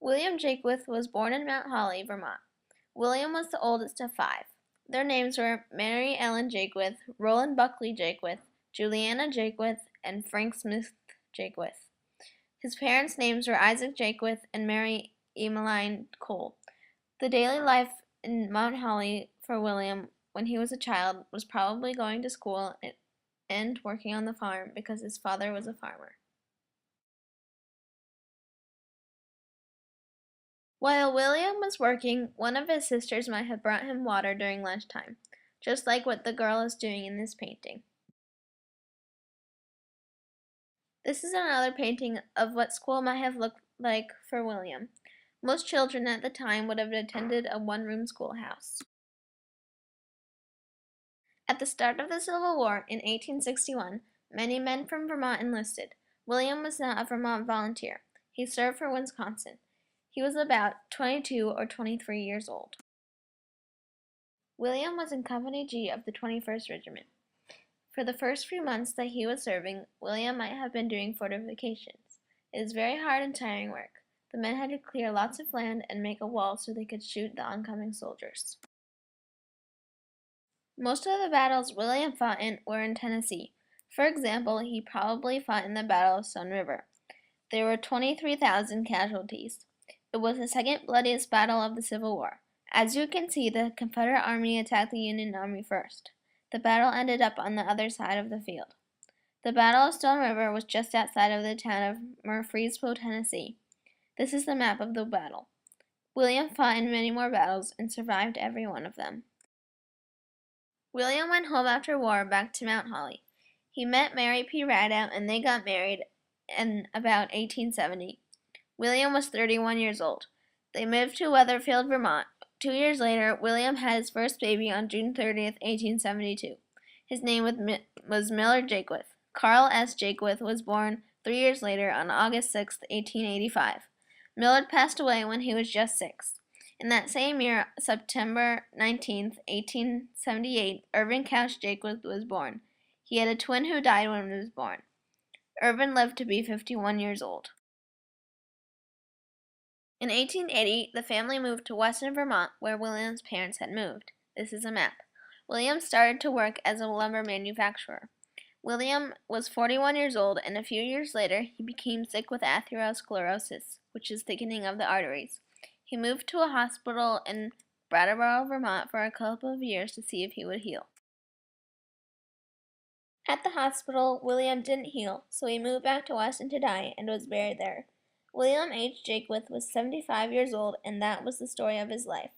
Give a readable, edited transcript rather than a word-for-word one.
William Jaquith was born in Mount Holly, Vermont. William was the oldest of five. Their names were Mary Ellen Jaquith, Roland Buckley Jaquith, Juliana Jaquith, and Frank Smith Jaquith. His parents' names were Isaac Jaquith and Mary Emmeline Cole. The daily life in Mount Holly for William when he was a child was probably going to school and working on the farm because his father was a farmer. While William was working, one of his sisters might have brought him water during lunchtime, just like what the girl is doing in this painting. This is another painting of what school might have looked like for William. Most children at the time would have attended a one-room schoolhouse. At the start of the Civil War in 1861, many men from Vermont enlisted. William was not a Vermont volunteer. He served for Wisconsin. He was about 22 or 23 years old. William was in Company G of the 21st Regiment. For the first few months that he was serving, William might have been doing fortifications. It is very hard and tiring work. The men had to clear lots of land and make a wall so they could shoot the oncoming soldiers. Most of the battles William fought in were in Tennessee. For example, he probably fought in the Battle of Stone River. There were 23,000 casualties. It was the second bloodiest battle of the Civil War. As you can see, the Confederate Army attacked the Union Army first. The battle ended up on the other side of the field. The Battle of Stone River was just outside of the town of Murfreesboro, Tennessee. This is the map of the battle. William fought in many more battles and survived every one of them. William went home after war back to Mount Holly. He met Mary P. Rideout and they got married in about 1870. William was 31 years old. They moved to Weatherfield, Vermont. 2 years later, William had his first baby on June 30th, 1872. His name was Millard Jaquith. Carl S. Jaquith was born 3 years later on August 6, 1885. Millard passed away when he was just 6. In that same year, September 19, 1878, Irvin Couch Jaquith was born. He had a twin who died when he was born. Irvin lived to be 51 years old. In 1880, the family moved to Weston, Vermont, where William's parents had moved. This is a map. William started to work as a lumber manufacturer. William was 41 years old, and a few years later, he became sick with atherosclerosis, which is thickening of the arteries. He moved to a hospital in Brattleboro, Vermont for a couple of years to see if he would heal. At the hospital, William didn't heal, so he moved back to Weston to die and was buried there. William H. Jaquith was 75 years old, and that was the story of his life.